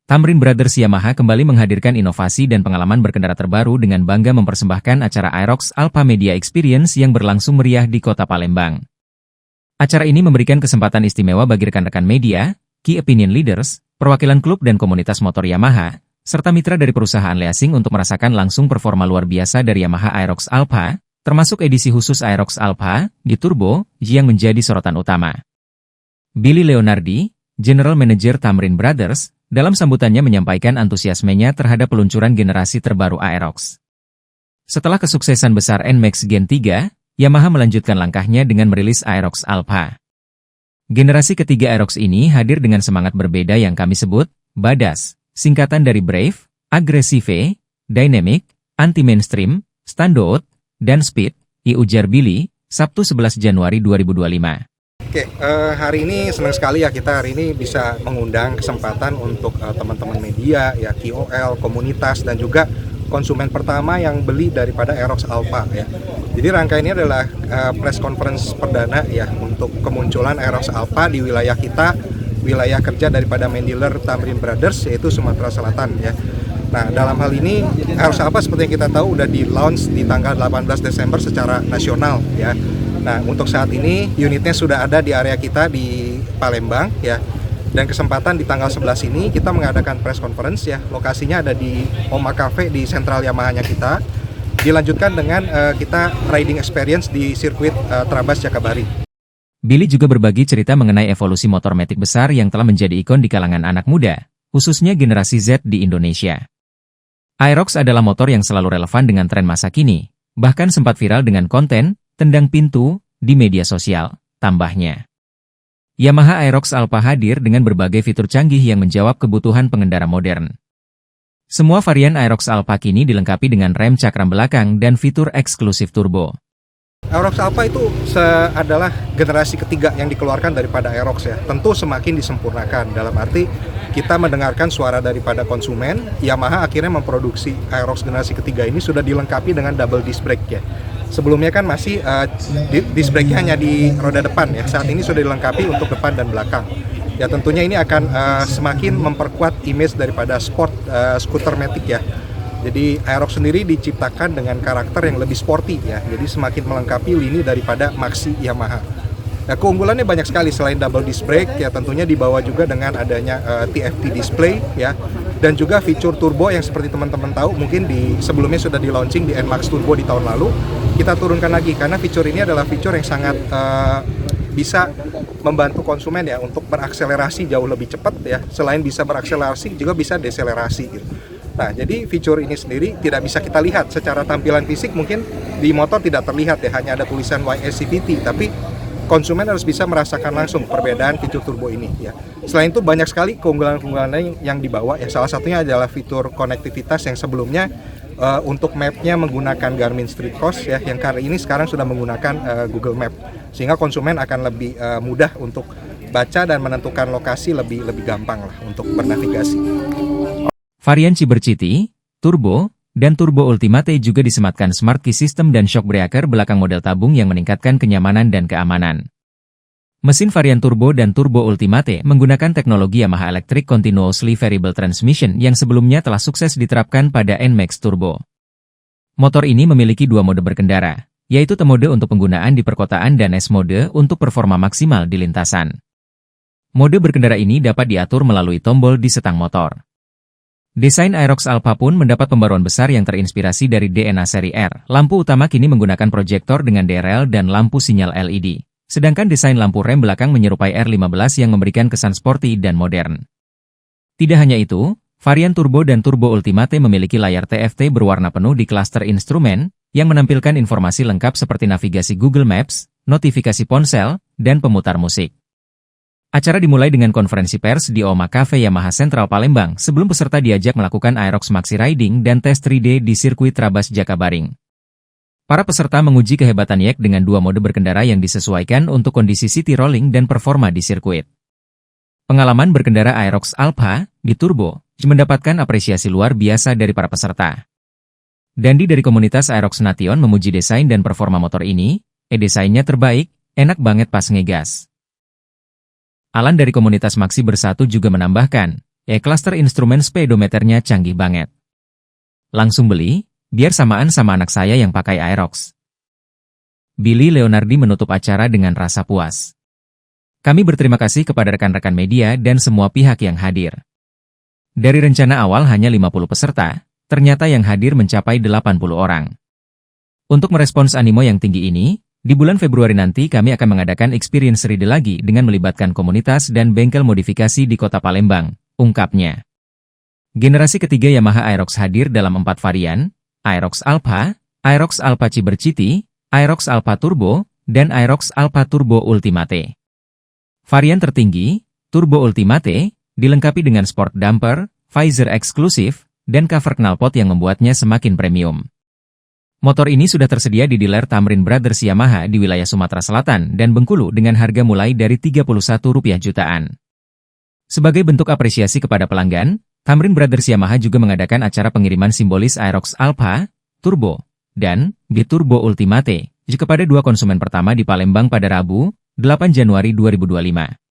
Tamrin Brothers Yamaha kembali menghadirkan inovasi dan pengalaman berkendara terbaru dengan bangga mempersembahkan acara Aerox Alpha Media Experience yang berlangsung meriah di Kota Palembang. Acara ini memberikan kesempatan istimewa bagi rekan-rekan media, key opinion leaders, perwakilan klub dan komunitas motor Yamaha, serta mitra dari perusahaan leasing untuk merasakan langsung performa luar biasa dari Yamaha Aerox Alpha, termasuk edisi khusus Aerox Alpha di Turbo, yang menjadi sorotan utama. Billy Leonardi, General Manager Tamrin Brothers, dalam sambutannya menyampaikan antusiasmenya terhadap peluncuran generasi terbaru Aerox. Setelah kesuksesan besar NMAX Gen 3, Yamaha melanjutkan langkahnya dengan merilis Aerox Alpha. Generasi ketiga Aerox ini hadir dengan semangat berbeda yang kami sebut Badass, singkatan dari Brave, Aggressive, Dynamic, Anti-Mainstream, Standout, dan Speed, ujar Billy, Sabtu 11 Januari 2025. Oke, hari ini senang sekali ya kita hari ini bisa mengundang kesempatan untuk teman-teman media, ya KOL, komunitas, dan juga konsumen pertama yang beli daripada Aerox Alpha ya. Jadi rangkaian ini adalah press conference perdana ya untuk kemunculan Aerox Alpha di wilayah kita, wilayah kerja daripada main dealer Tamrin Brothers yaitu Sumatera Selatan ya. Nah, dalam hal ini Aerox Alpha seperti yang kita tahu udah di launch di tanggal 18 Desember secara nasional ya. Nah, untuk saat ini unitnya sudah ada di area kita di Palembang ya. Dan kesempatan di tanggal 11 ini kita mengadakan press conference ya. Lokasinya ada di Oma Cafe di sentral Yamahanya kita. Dilanjutkan dengan kita riding experience di sirkuit Trabas Jakabaring. Billy juga berbagi cerita mengenai evolusi motor matic besar yang telah menjadi ikon di kalangan anak muda, khususnya generasi Z di Indonesia. Aerox adalah motor yang selalu relevan dengan tren masa kini, bahkan sempat viral dengan konten tendang pintu di media sosial, tambahnya. Yamaha Aerox Alpha hadir dengan berbagai fitur canggih yang menjawab kebutuhan pengendara modern. Semua varian Aerox Alpha kini dilengkapi dengan rem cakram belakang dan fitur eksklusif turbo. Aerox Alpha itu adalah generasi ketiga yang dikeluarkan daripada Aerox ya. Tentu semakin disempurnakan, dalam arti kita mendengarkan suara daripada konsumen. Yamaha akhirnya memproduksi Aerox generasi ketiga ini sudah dilengkapi dengan double disc brake ya. Sebelumnya kan masih disc brake-nya hanya di roda depan ya. Saat ini sudah dilengkapi untuk depan dan belakang. Ya tentunya ini akan semakin memperkuat image daripada sport skuter matic ya. Jadi Aerox sendiri diciptakan dengan karakter yang lebih sporty ya. Jadi semakin melengkapi lini daripada Maxi Yamaha. Nah, keunggulannya banyak sekali selain double disc brake ya, tentunya dibawa juga dengan adanya TFT display ya, dan juga fitur turbo yang seperti teman-teman tahu mungkin sebelumnya sudah di launching di NMAX Turbo di tahun lalu. Kita turunkan lagi karena fitur ini adalah fitur yang sangat bisa membantu konsumen ya untuk berakselerasi jauh lebih cepat ya. Selain bisa berakselerasi juga bisa deselerasi gitu. Nah, jadi fitur ini sendiri tidak bisa kita lihat secara tampilan fisik, mungkin di motor tidak terlihat ya, hanya ada tulisan YSCVT, tapi konsumen harus bisa merasakan langsung perbedaan fitur turbo ini ya. Selain itu banyak sekali keunggulan-keunggulan yang dibawa ya. Salah satunya adalah fitur konektivitas yang sebelumnya untuk map-nya menggunakan Garmin Street Course ya, yang kali ini sekarang sudah menggunakan Google Map, sehingga konsumen akan lebih mudah untuk baca dan menentukan lokasi lebih gampang lah untuk bernavigasi. Varian Cybercity, Turbo, dan Turbo Ultimate juga disematkan Smart Key System dan shock breaker belakang model tabung yang meningkatkan kenyamanan dan keamanan. Mesin varian Turbo dan Turbo Ultimate menggunakan teknologi Yamaha Electric Continuously Variable Transmission yang sebelumnya telah sukses diterapkan pada NMAX Turbo. Motor ini memiliki dua mode berkendara, yaitu T-mode untuk penggunaan di perkotaan dan S-mode untuk performa maksimal di lintasan. Mode berkendara ini dapat diatur melalui tombol di setang motor. Desain Aerox Alpha pun mendapat pembaruan besar yang terinspirasi dari DNA seri R. Lampu utama kini menggunakan proyektor dengan DRL dan lampu sinyal LED. Sedangkan desain lampu rem belakang menyerupai R15 yang memberikan kesan sporty dan modern. Tidak hanya itu, varian Turbo dan Turbo Ultimate memiliki layar TFT berwarna penuh di klaster instrumen, yang menampilkan informasi lengkap seperti navigasi Google Maps, notifikasi ponsel, dan pemutar musik. Acara dimulai dengan konferensi pers di Oma Cafe Yamaha Sentral Palembang sebelum peserta diajak melakukan Aerox Maxi Riding dan tes 3D di sirkuit Trabas Jakabaring. Para peserta menguji kehebatan YEK dengan dua mode berkendara yang disesuaikan untuk kondisi city rolling dan performa di sirkuit. Pengalaman berkendara Aerox Alpha di Turbo mendapatkan apresiasi luar biasa dari para peserta. Dandi dari komunitas Aerox Nation memuji desain dan performa motor ini, desainnya terbaik, enak banget pas ngegas. Alan dari komunitas Maxi Bersatu juga menambahkan, Cluster instrumen speedometernya canggih banget. Langsung beli, biar samaan sama anak saya yang pakai Aerox. Billy Leonardi menutup acara dengan rasa puas. Kami berterima kasih kepada rekan-rekan media dan semua pihak yang hadir. Dari rencana awal hanya 50 peserta, ternyata yang hadir mencapai 80 orang. Untuk merespons animo yang tinggi ini, di bulan Februari nanti kami akan mengadakan experience ready lagi dengan melibatkan komunitas dan bengkel modifikasi di kota Palembang, ungkapnya. Generasi ketiga Yamaha Aerox hadir dalam 4 varian, Aerox Alpha, Aerox Alpha Cibercity, Aerox Alpha Turbo, dan Aerox Alpha Turbo Ultimate. Varian tertinggi, Turbo Ultimate, dilengkapi dengan sport damper, visor eksklusif, dan cover knalpot yang membuatnya semakin premium. Motor ini sudah tersedia di dealer Tamrin Brothers Yamaha di wilayah Sumatera Selatan dan Bengkulu dengan harga mulai dari Rp31 jutaan. Sebagai bentuk apresiasi kepada pelanggan, Tamrin Brothers Yamaha juga mengadakan acara pengiriman simbolis Aerox Alpha, Turbo, dan B-Turbo Ultimate kepada 2 konsumen pertama di Palembang pada Rabu, 8 Januari 2025.